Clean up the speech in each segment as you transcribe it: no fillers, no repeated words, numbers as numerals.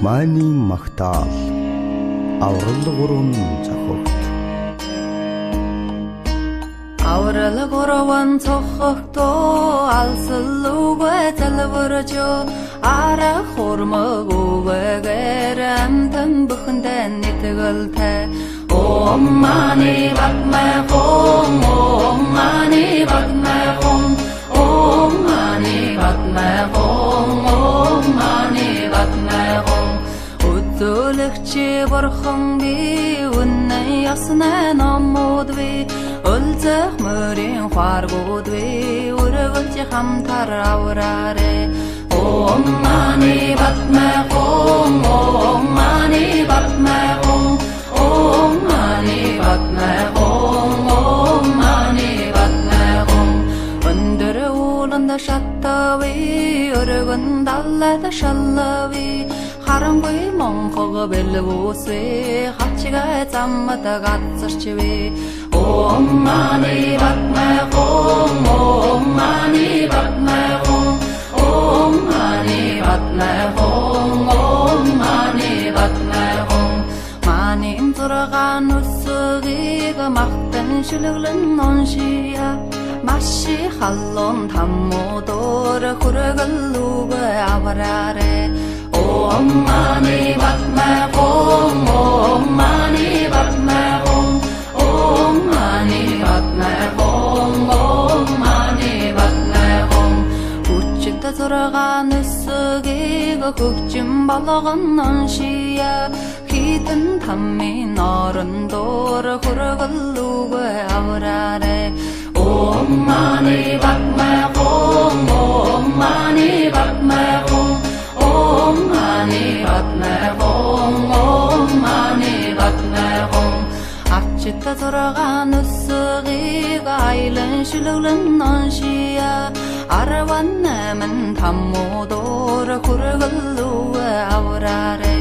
Мааны магтаал авралгурун зохиогт. Авралгурун зохиогтоо алсалуугаа залбиржо ара хурмагуугаар амтан бүхэндээ нэтгэлтэй. Om mani padme hum, Om mani padme hum, Om mani padme hum, Om mani padme hum. Өдөлөгчи бурхан би үнэн ясна номууд би өлзөх мөрийн хааргууд би өргөлж хамтар авраарэ. Om mani padme hum, Om mani padme hum, Om mani padme hum, Om mani padme hum. Өндөр ууланда шаттави өргөн даллада шаллави харангүй монхог бэлвүүсвэ хачгаа заммата гацарчвэ. Om mani padme hum, Om mani padme hum, Om mani padme hum, Om mani padme hum. Манин зургаан үсгийг махтан шүлэглэн оншия маши халлон таммуудор хүргэлүүг авраарэ. Om mani padme hum, Om mani padme hum, Om mani padme hum, Om mani padme hum. Хүчтэй зургаан үсгийг хөгжим болгон оншия хитэн таммын орондоор хүргэлүүг авраарэ. Om mani padme hum, Om mani padme hum, Om mani padme hum, Om mani padme hum. Арчта зургаан үсгийг айлан шүлэглэн оншия арван намын таммуудор хүргэлүүг авраарэ.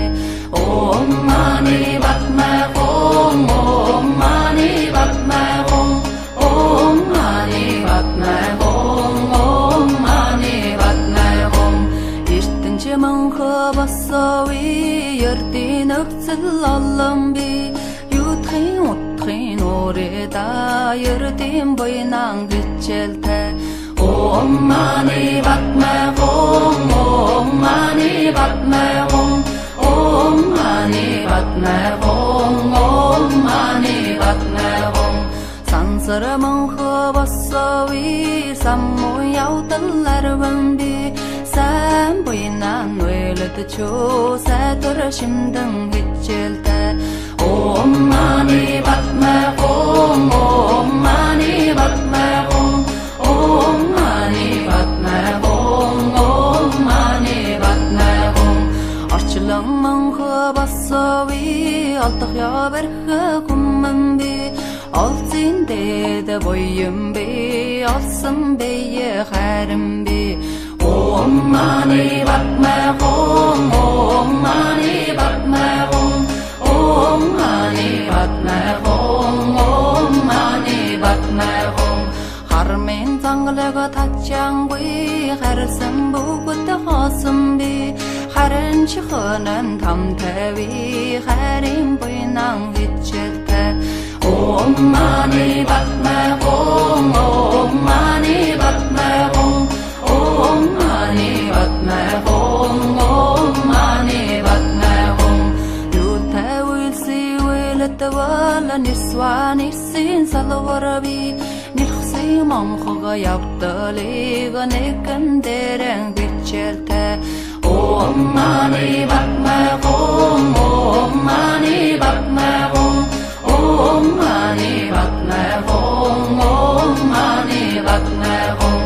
Om mani padme hum, Om mani padme hum, Om mani padme hum, Om mani padme hum. Эртэнчи мөнхө бассави ердийн өгцөл олон би юутхын утхын уреда ердийн буйнан гिचэлтэй. Om mani padme hum, Om mani padme hum, Om mani padme hum, Om mani padme hum. Сансар мөнхө бассави самму явдаларван би сайн буйнан уйлдчөө сайтар шимдэн гिचэлтэй. Om mani padme hum, Om mani padme hum, Om mani padme hum, Om mani padme hum. Орчлон мөнхө бассави олдох яварх хүмэн би олзын дэд буйм би олсон бие харин би. Om mani padme hum, Om mani padme hum, Om mani padme hum, Om mani padme hum. Хармын зангалаг татчангүй харсан бүгд хоосон би харин чихэнэн тамтави харин буйнан гिचэлтэй. Om mani padme hum, Om mani padme hum, Om mani padme hum, Om mani padme hum. Юутай үйлси үйлэтвал нисван ирсэн салварби нэрхсэн монхого явдалыг нэгэн дээрэн гिचэлтэй. Om mani padme hum, Om mani padme hum, Om mani padme hum, Om mani padme hum.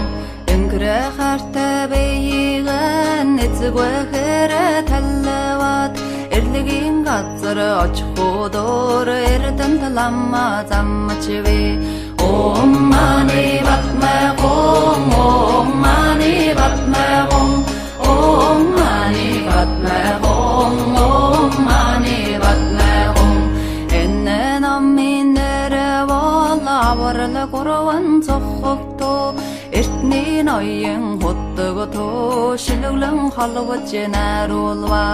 Энгэрэ хартай бэйгэн эцэгвэхэр таллават эрлэгийн газар очихудор эрдэн таламма заммачви. Om mani padme hum, Om mani padme hum, Om mani padme hum, Om mani padme hum. Энэ наминэрэ вала авралгурван зохогто эртний оян хуттагото шилглэн холвож найруулва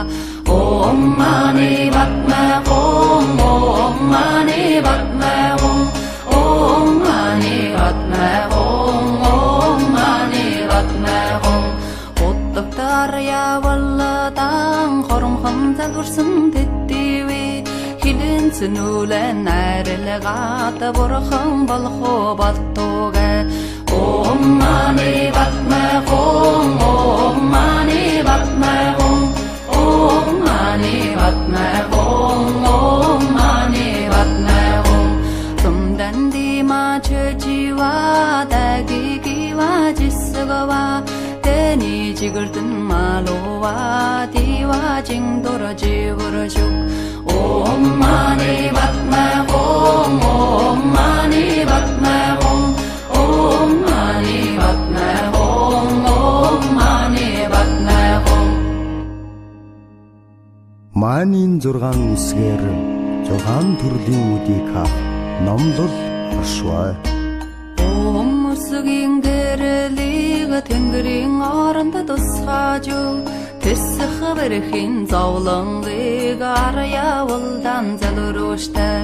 Om Mani Padme Hum Om Mani Padme Hum Om Mani Padme Hum Om Mani Padme Hum Хуттагтар явалдан хоромхон залгурсан тэддивэ хилэн цэнүүлэн найрлагаад бурхан болох болтугэ Om Mani Padme Hum Om Mani Padme Hum Om Mani Padme Hum Om Mani Padme Hum Tumdandi ma chöjiwa dagigiwa jisgawa Teni jigurdan malowa diwa jingdora jivrashuk Om Mani Padme Hum Om Mani Padme Hum Om Mani Padme Hum Om Mani Padme Hum Маанийн 6 үсгээр 6 төрлийн үдийг хаах номлол оршваа. Өмсгийн гэрлийг тэнгэрийн оронд тусгаж тэсэх бэрхийн зовлонгыг арьявалдан залруштай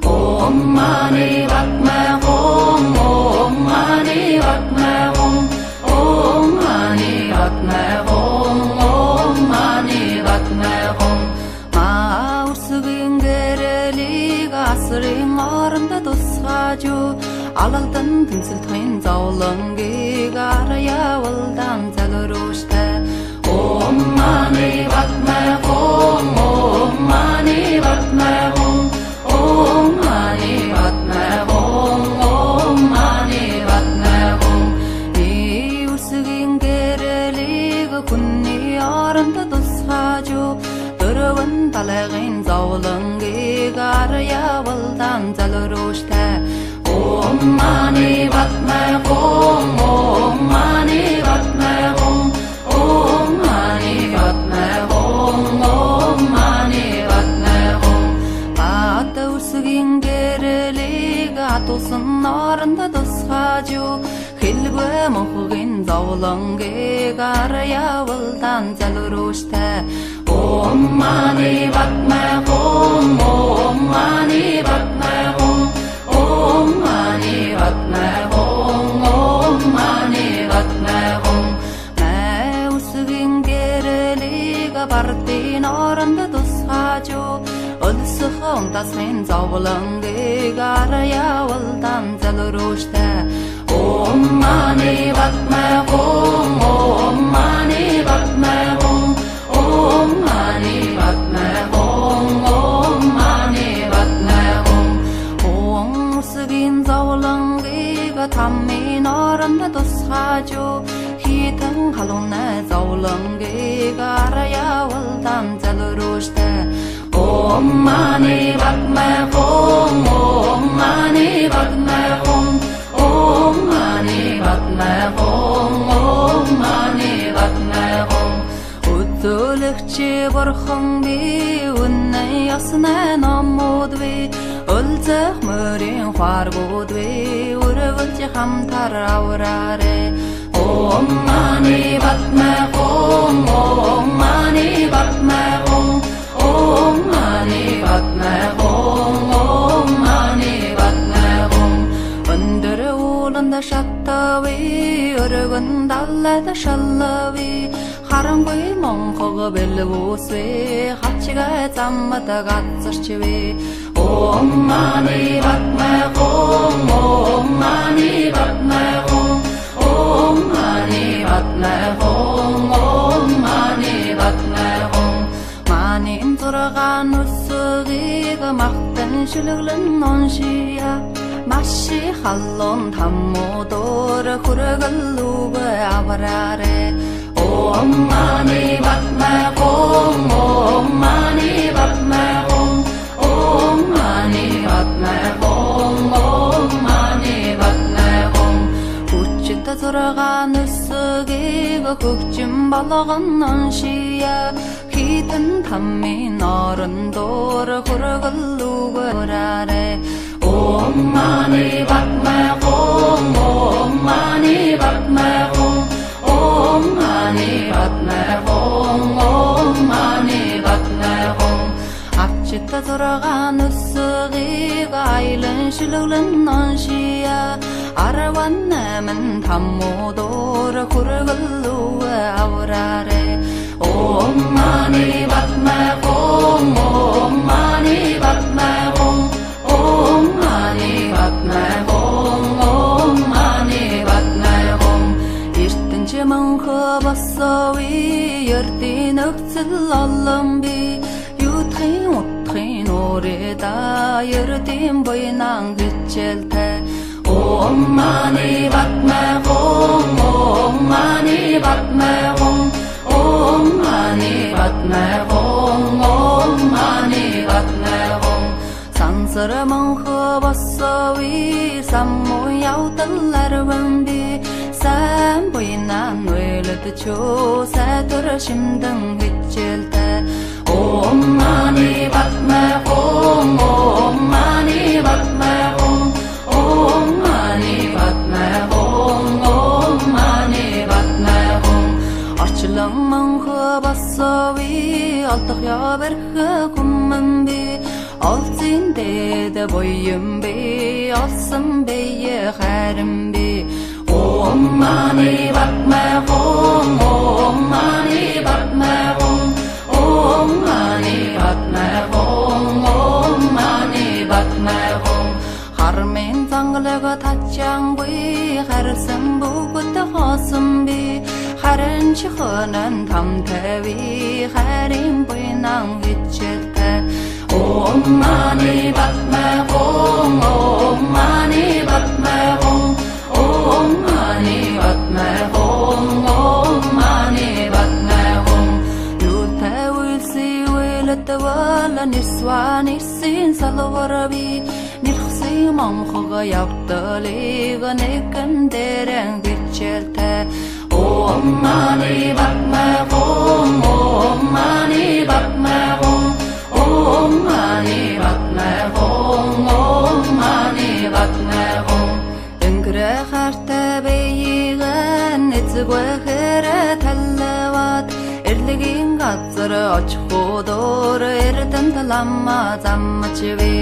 Om Mani Padme Hum Om Mani Padme Hum Om Mani Padme Hum Om Mani Padme Hum Маурсгийн гэрлийг асрын оронд тусгаж алалдан тэнцэлтхэн зовлонгийг арьявалдан залруштай Om Mani Padme Hum Om Mani Padme Hum Om Mani Padme Hum Om Mani Padme Hum Иусгийн гэрлийг хүнний оронд тусгаж дөрвөн талагын зовлонгийг арьявалдан залруштай Om Mani Padme Hum Om Mani Padme Hum Om Mani Padme Hum Om Mani Padme Hum Атусгийн гэрлийг атусан оронд тусгаж хэлгүй мохгийн зовлонгийг арьявалдан залруштай Om Mani Padme Hum Om Mani Padme Hum Om Mani Padme Hum Om Mani Padme Hum Маусгийн гэрлийг бардын оронд тусгаж өлсөх унтасмын зовлонгийг арьявалдан залруштай Om Mani Padme Hum Om Mani Padme Hum Om Mani Padme Hum Om Mani Padme Hum Өмсгийн зовлонгийг таммын оронд тусгаж хитэн халуунай зовлонгийг арьявалдан залруштай Om Mani Padme Hum Om Mani Padme Hum Om Mani Padme Hum Om Mani Padme Hum Өдөлөгчи бурхан би үнэн яснаа номууд би өлзөх мөрийн хааргууд би өрөвөлж хамтар авраарэ Om Mani Padme Hum Om Mani Padme Hum Om Mani Padme Hum Om Mani Padme Hum Өндөр ууланд шаттави өргөн даллад шаллави харангүй монхог бэлвүсвэ хачгаа заммад гацарчвэ Om Mani Padme Hum Om Mani Padme Hum Om Mani Padme Hum Om Mani Padme Hum Манин 6 үсгийг махтан шүлглэн оншия Маши халлон таммодор хүргэлүүг авраарэ Om Mani Padme Hum Om Mani Padme Hum Om Mani Padme Hum Om Mani Padme Hum Хүчит 6 үсгийг хөгжим болгон оншия хитэн таммын орондор хүргэлүүг авраарэ Om mani padme hum, Om mani padme hum, Om mani padme hum, Om mani padme hum. Авчта зургаан өссөгийг айлан шилүүлэн ноншия 18 таммуудор хүргэлүү авраарэ. Om mani padme hum, Om mani padme hum, Om mani padme hum, Om mani padme hum. Эртэнч мөнхө босоои ердийн өвцөл олон би юутхын утхын урэда ердийн буйнан гिचэлтэй. Om mani padme hum, Om mani padme hum, Om mani padme hum, Om mani padme hum. Сансар мөнхө босоои саммуу явдал арван би сайн буйнан нүэлэдчөө сайтар шимдэн гिचэлтэй. Om mani padme hum, Om mani padme hum, Om mani padme hum, Om mani padme hum. Орчлон мөнхө босоои олдох яварх хүмэн би олзын дэд буйм би олсон бие харин би. Om mani padme hum, Om mani padme hum, Om mani padme hum, Om mani padme hum. Хармын зангалаг татчангүй харсан бүгд хоосон би харин чихнэн тамтэви харин буйнан гिचэлтэй. Om mani padme hum, Om mani padme hum, Om mani padme hum, Om mani padme hum. Юутай үйлси үйлэтвала нисван ирсэн салварби нэрхсэн монхог явдалыг нэгэн дээрэн гिचэлтэй. Om mani padme hum, Om mani padme hum, Om mani padme hum, Om mani padme hum. Энгэрэ хартай бэйгэн эцэгвэхэр таллават эрлэгийн газар очихудор эрдэн таламма замчви.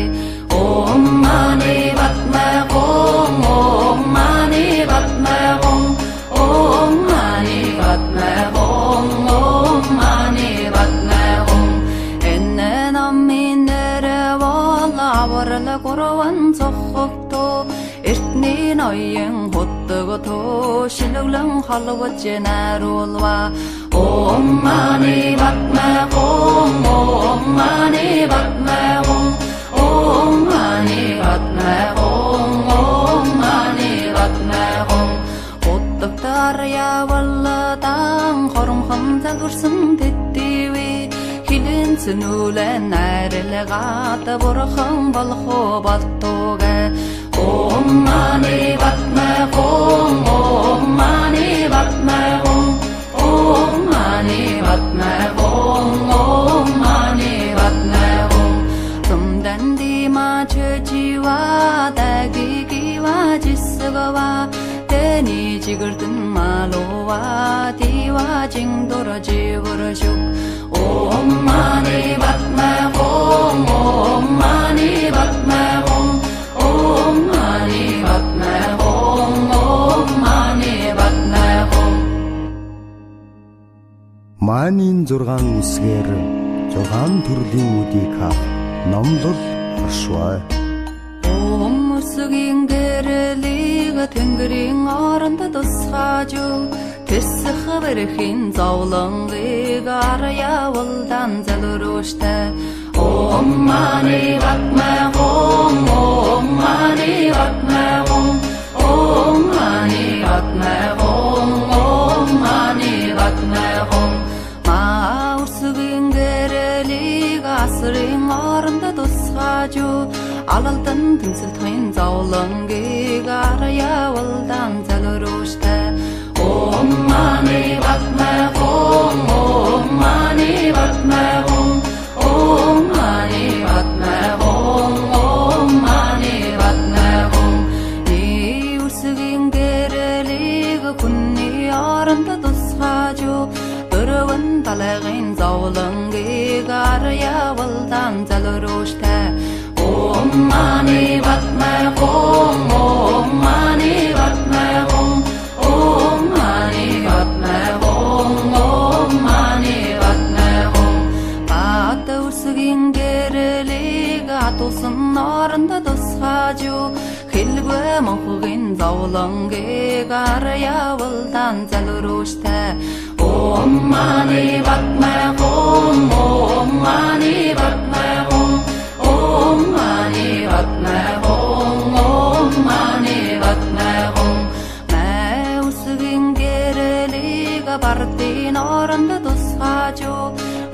Om mani padme hum, Om mani padme hum, Om mani padme hum, Om mani padme hum. Энэ наминэрэ вала аврала гурван цохогто эртний ноён хөттөгтөө шилүүлэн халваж наруулва. Om mani padme hum, Om mani padme hum, Om mani padme hum, Om mani padme hum. Хөттөгтөр явалдан хоромхон залгурсан тэтгэвэ хилэн цэнүүлэн найрлагаад бурхан болох болтугэ. Om mani padme hum, Om mani padme hum, Om mani padme hum, Om mani padme hum. Сумдан дима чөжива дагигива жисгава тэни жигэрдэн малува дива жингдор живэршү. Om mani padme hum, Om mani padme hum, Om mani padme hum, Om mani padme hum. Маанийн 6 үсгээр 6 төрлийн үдийг хав номлол оршвай. Өмсгийн гэрлийг тэнгэрийн оронд тусгаж тэсэх бэрхийн зовлонгийг арьявалдан залруштай. Om mani padme hum, Om mani padme hum, Om mani padme hum, Om mani padme hum. Маурсгийн гэрлийг асрын оронд тусгаж алалдан тэнцэлтхэн зовлонгийг арьявалдан залруштай. Om mani padme hum, Om mani padme hum, Om mani padme hum, Om mani padme тусгаажу дөрвөн талайгын зовлонгийг арьявалдан залууруштай Om mani padme hum Om mani padme hum Om mani padme hum Om mani padme hum Bata usgin gerelig atusun narında dusgaju Hilgwe mohgin zavlongig aryavaldan zalurushta Om mani padme hum Om mani padme hum Om mani padme hum Om mani padme hum Mä usgin gerelig bartin arında dusgaju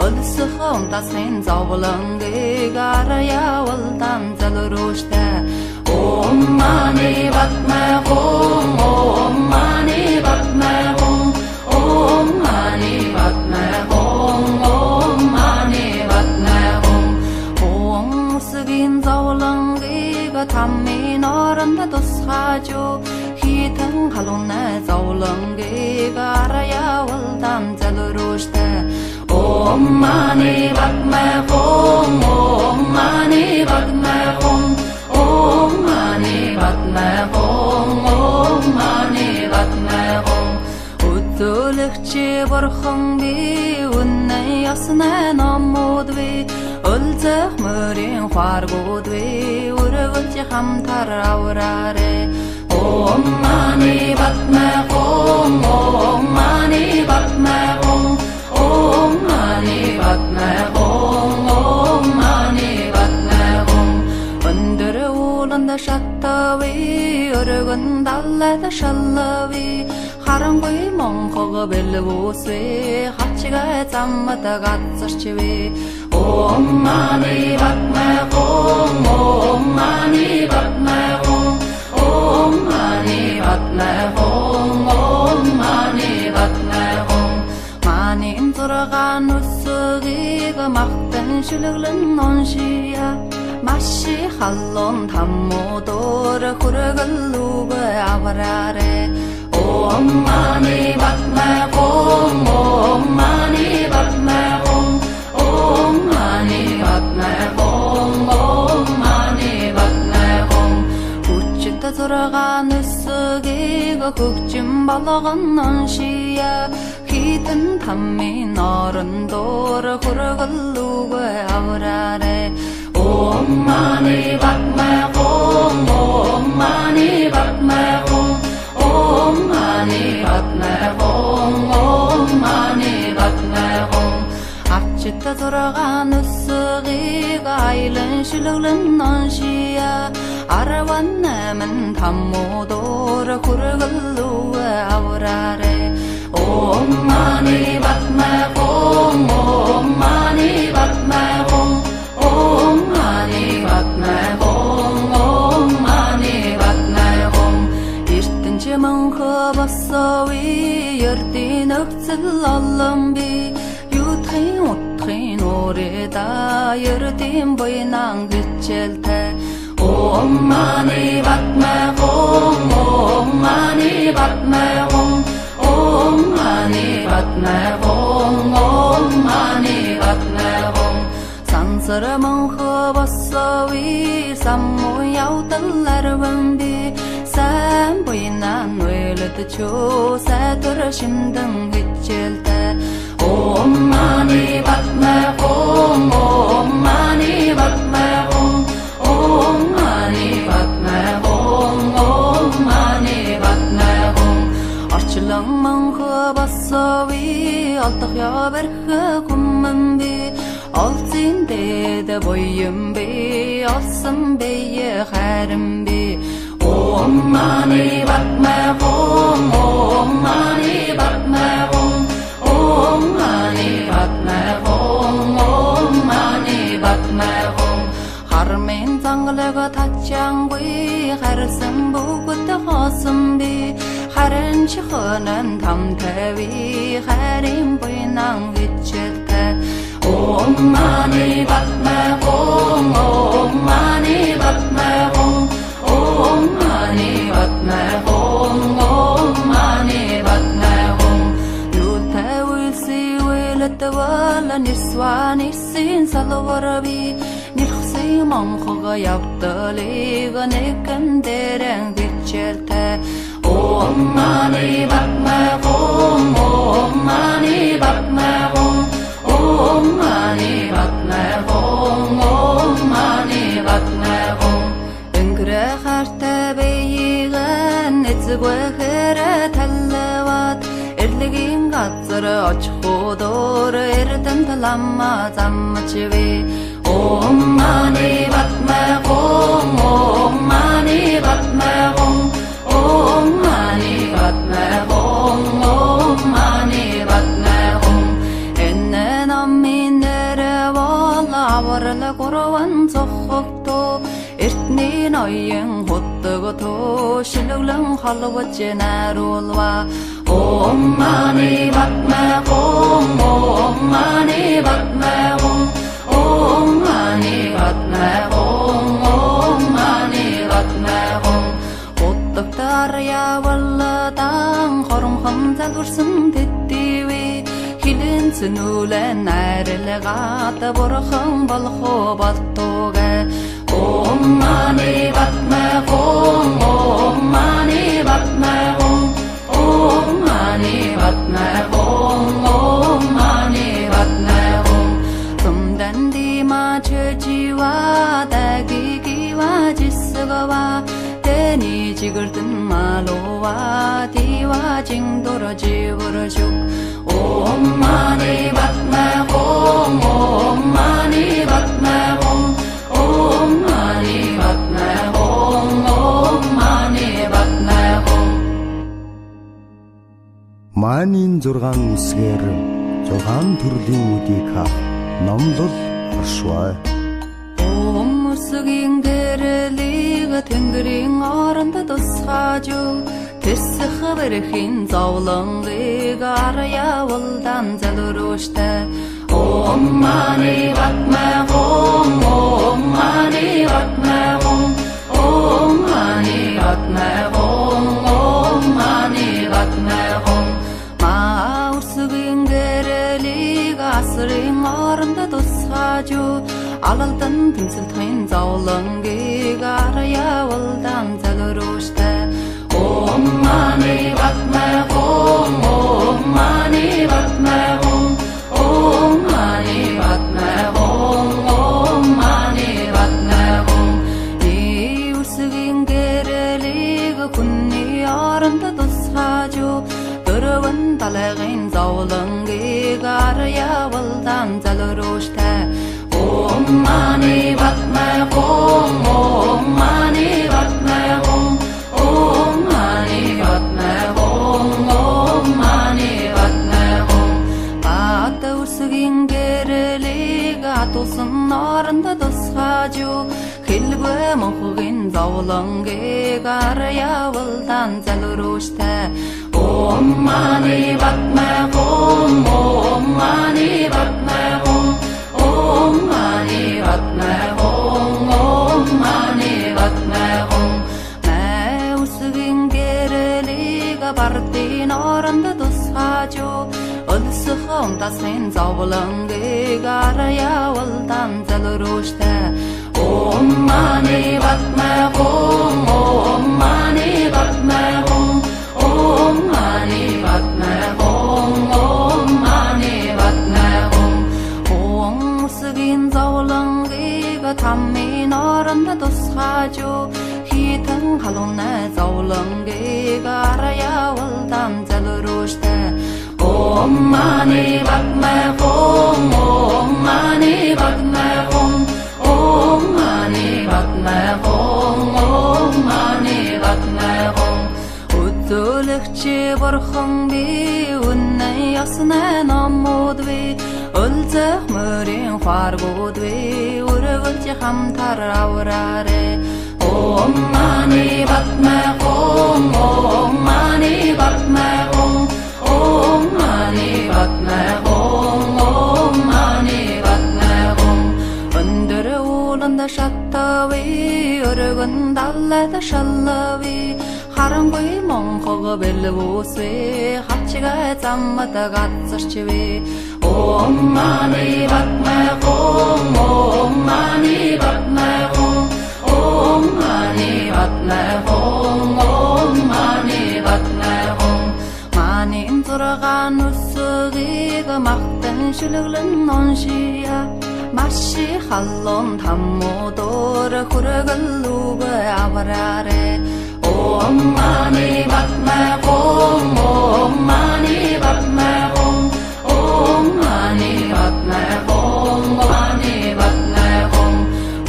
Ölsükhum tasmin zavlongig aryavaldan zalurushta Om mani padme hum Om mani padme hum Om mani padme hum Om mani padme hum Om usgin zavlongig tammin arında dusgaju Hitэн halunna zavlongig aryavaldan zalurushta Om mani padme hum Om mani padme hum Om mani padme hum Om mani padme hum Өтөлөгчи бурхан би үнэн ясна намууд би Өлзөх мөрийн хваргууд би өргөлж хамтар аврааре Om mani padme hum Om mani padme hum Om mani padme hum Om mani padme hum Өндөр ууланда шаттави өргөн даллада шаллави Харангүй монхог бэлгүүсвэ хачга заммата гацарчвэ Om mani padme hum Om mani padme hum Om mani padme hum Om mani padme hum Манин зургаан өсөгийг махтан шүлэглэн оншия Маши халлон таммуудор хүргэлүүг аврааре Om mani padme hum Om mani padme hum Om mani padme hum Om mani padme hum Хүчтэй зургаан өсөгийг хөгжим болгон оншия Хитэн таммин орондор хүргэлүүг аврааре Om mani padme hum Om mani padme hum Om mani padme hum Om mani padme hum Ачта зургаан өсөгийг айлан шүлэглэн оншия Арван намын таммуудор хүргэлүүг аврааре Om mani padme hum Om mani padme hum Om mani padme hum Om mani padme hum Эртэнчи мөнхө босови ердийн өвцөл олон би Ютхын утхын уреда ердийн буйнан гिचэлтэй Om mani padme hum Om mani padme hum Om mani padme hum Om mani padme hum Сансар мөнхө босови самму явдаларван би Сайн буйнан уйлдчөө сайтар шимдэн гिचэлтэй Om mani padme hum Om mani padme hum Om mani padme hum Om mani padme hum Орчлон мөнхө босови олдох яварх хүмэн би Олзин дэд буйм би олсон бие харин би Om mani padme hum Om mani padme hum Om mani padme hum Om mani padme hum Хармын зангалаг татчангүй харсан бүгд хоосон би Харин чихөнэн тамтави харин буйнан гिचэлтэй Om mani padme hum Om mani padme hum Om mani padme hum Om mani padme hum Юутай нэрсван ирсэн салварби нэрхсэй монхого явдалыг нэгэн дээрэн бичэлтэй Om mani padme hum Om mani padme hum Om mani padme hum Om mani padme hum Öngre harta beyigen etzgwe khere tallawat Erligin gatsar ochhudur erden talamma zammachvi Om mani padme hum Om mani padme hum Om mani padme hum Om mani padme hum Ennen amminere valla avarla korvan zokhokto Ertni noyen hottogoto shiluglan halwatje narulwa Om mani padme hum Om mani padme hum Om mani padme hum Om mani padme hum Doktorya vallatang xorum xamzal ursun tettiwi Hilin sunulen ayrılgat borxan balxo baltoga Om mani padme hum Om mani padme hum Om mani padme hum Om mani padme hum Tumdan dima chöjiwa dagigiwa jisgawa Teni jigirtin malowa diwa jingdora jivarashuk Om mani padme hum Om mani padme hum Om mani padme hum Om mani padme hum Маанийн 6 үсгээр 6 төрлийн үдийг хав номлол оршвай Өмсгийн гэрэлийг тэнгэрийн оронд тусгаажу Тэсэх бэрхийн зовлонгийг арьявалдан залруштай Om mani padme hum Om mani padme hum Om mani padme hum Om mani padme hum Маурсгийн гэрэлийг асрын оронд тусгаажу Алалдан тэнцэлтхэн зовлонгийг арьявалдан залруштай Om mani padme hum Om mani padme hum Om mani padme hum Om mani padme hum Иусгийн гэрэлийг хүнний оронд тусгаажу Дөрвөн талагын зовлонгийг арьявалдан залруштай Om mani padme hum Om mani padme hum Om mani padme hum Om mani padme hum Bata ursigin gэрэлийг атуулсан оронд тусгаажу Хэлгүй монхогын зовлонгийг арьявалдан залруштай Om mani padme hum Om mani padme hum Om mani padme hum Om mani padme hum Mausgin gэрэлийг бардын оронд тусгаажу Өлсөх унтасын зовлонгийг арьявалдан залруштай Om mani padme hum Om mani padme hum Om mani padme hum Om mani padme hum Өмсгийн зовлонгийг таммын оронд тусгаажу Хитэн халуунай зовлонгийг арьявалдан залруштай Om mani padme hum Om mani padme hum Om mani padme hum Om mani padme hum Үзүүлэгчи борхон би үнэн яснаа номууд би Өлзөх мөрийн хваргууд би өргөлж хамтар авраарэ Om mani padme hum Om mani padme hum Om mani padme hum Om mani padme hum Өндөр ууланд шаттави өргөн даллад шаллави Харангүй монхог бэлвүүсвэ хавчгаа заммад газарчвэ Om mani padme hum, Om mani padme hum, Om mani padme hum, Om mani padme hum. Манин зургаан үсгийг махтан шүлэглэн оншия маши халлон таммодор хүргэлүүг авраарэ Om mani padme hum, Om mani padme hum, Om mani padme hum, mani padme hum.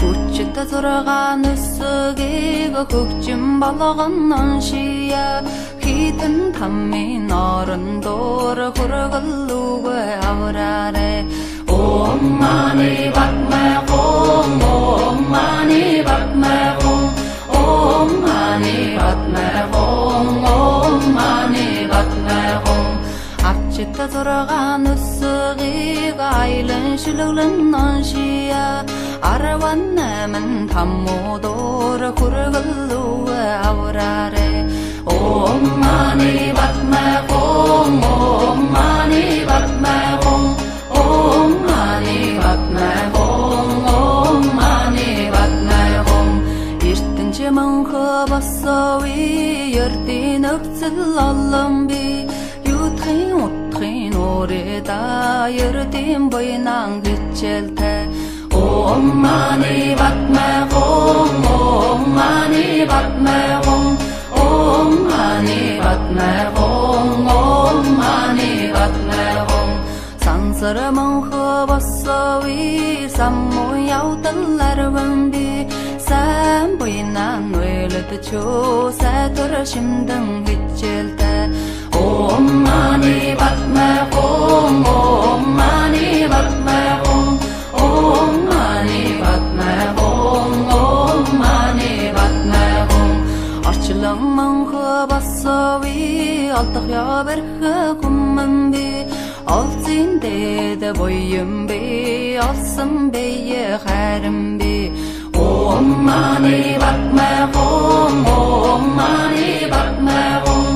Хүчит зургаан үсгийг хөгжим болгон оншия хитэн таммин орондор хүргэлүүг авраарэ Om mani padme hum, Om mani padme hum, Om mani padme hum, Om mani padme hum. Арчит зургаан үсгийг айлан шүлэглэн оншия арван намын таммодор хүргэлүүг авраарэ Om mani padme hum, Om mani padme hum, Om mani padme hum, Om mani padme hum. Эртэнч мөнхө басови ердийн өвцөл олон би юутхын утхын уреда ердийн буйнан гिचэлтэй Om mani padme hum, Om mani padme hum, Om mani padme hum, Om mani padme hum. Сансар мөнхө басови самму явдаларван би сайн буйнан нүэлэд чөө сайтар шимдэн гिचэлтэй Om mani padme hum, Om mani padme hum, Om mani padme hum, Om mani padme hum. Орчлон мөнхө басови олдох явэрх хүмэн би олзын дэд буйм би олсон бие хайрам би Om mani padme hum, Om mani padme hum,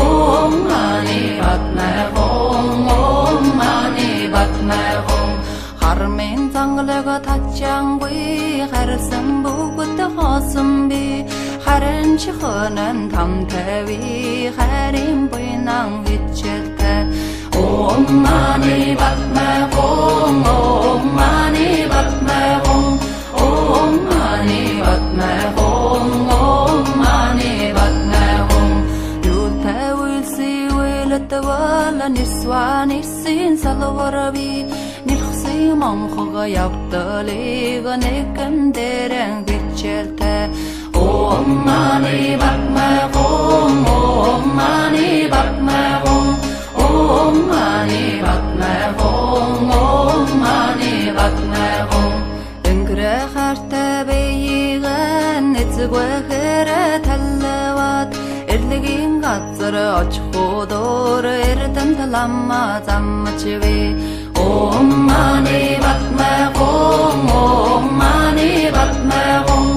Om mani padme hum, Om mani padme hum. Хармын зангалаг татчангүй харсан бүгд хоосон би харин чихэнэн тамтэви харин буйнан гिचэлтэй Om mani padme hum, Om mani padme hum, Om mani padme hum, Om mani padme hum. Юутай үйлси үйлэтвала нисван исэн салварби нэрхсэн монхога явдалыг нэгэн дэрэн гिचэлтэй Om mani padme hum, Om mani padme hum, Om mani padme hum, Om mani padme hum. Өнгөрөө хартай бэйгэн эцэгвэхэр таллават эрлэгийн газар очихудор эрдэн таламма замчви Om mani padme hum, Om mani padme hum,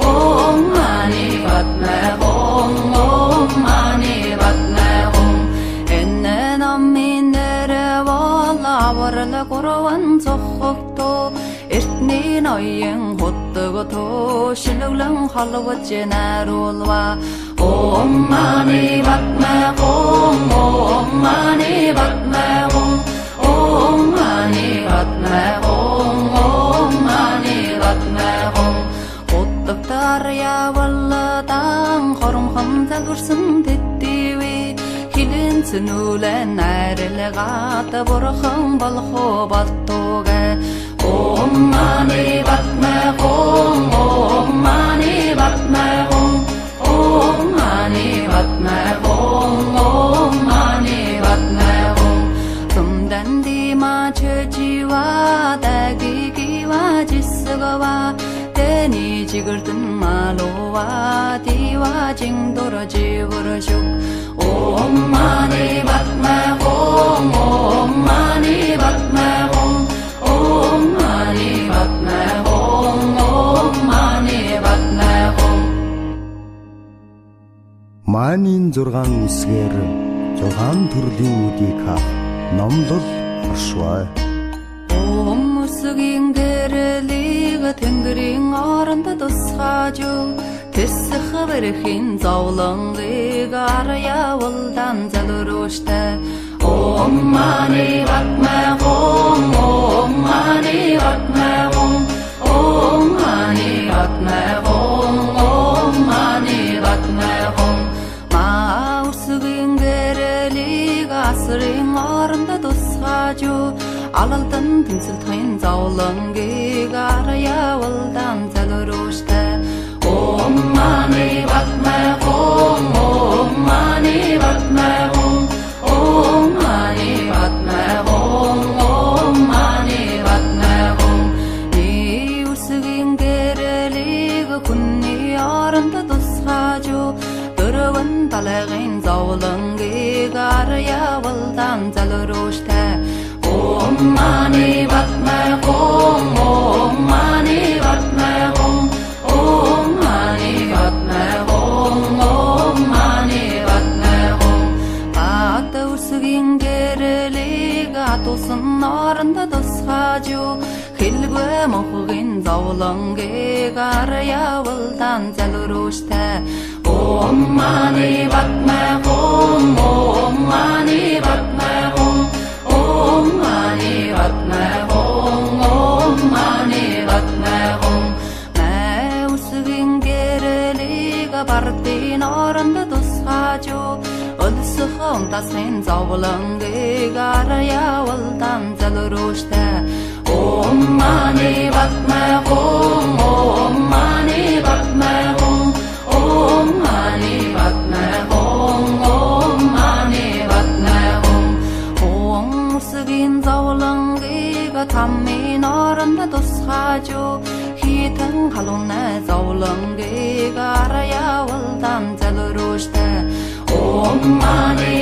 Om mani padme hum, Om mani padme hum. Энэ наминэрэ валаварла гурван зохогто эртний ноён хөттөгтө шилэглэн халваж наруулва Om mani padme hum, Om mani padme hum, Om mani padme hum, Om mani padme hum. Хөттөгтөр явалдан хоромхон залгурсан тэтtivi хилэн цэнүүлэн найрлагат бурхан болохоо болтугэ Om mani padme hum, Om mani padme hum, Om mani padme hum, Om mani padme hum. Сумдан дима чэжива дагигива жисгава тэни жигэрдэн малува дива жингдор живэршүг Om mani padme hum, Om mani padme hum, Om mani padme hum, Om mani padme hum. Маанийн 6 үсгээр 6 төрлийн үдийг хаах номлол оршвай. Өмсгийн гэрэлийг тэнгэрийн оронд тусгаж тэсэх бэрхийн зовлонгийг арьяавалдан залрууштай. Om Mani Padme Hum, Om Mani Padme Hum, Om Mani Padme Hum, Om Mani Padme Hum. Маусгийн гэрэлийг асрын оронд тусгаж алалдан тэнцэлтхэн зовлонгийг арьяавалдан залрууштай. Om Mani Padme Hum, Om Mani Padme Hum, Om Mani Padme Hum, Om Mani Padme Hum. Иусгийн гэрэлийг хүнний оронд тусгаж дөрвөн талын зовлонгийг арьяавалдан залрууштай. Om Mani Padme Hum, Om Mani Padme Hum, Om Mani Padme Hum, Om Mani Padme Hum. Атусгийн гэрэлийг атусан оронд тусгаж хэлгүй мохгийн зовлонгийг арьяавалдан залрууштай. Om Mani Padme Hum, Om Mani Padme Hum, Om Mani Padme Hum, Om Mani Padme Hum. Маусгийн гэрэлийг бардын оронд тусгаж өлсөх унтасын зовлонгийг арьяавалдан залрууштай. Om Mani Padme Hum, Om Mani Padme Hum, Om Mani Padme Hum, Om Mani Padme Hum. Өмсгийн зовлонгийг таммын оронд тусгаж хитэн халуунай зовлонгийг арьяавалдан залрууштай. Om Mani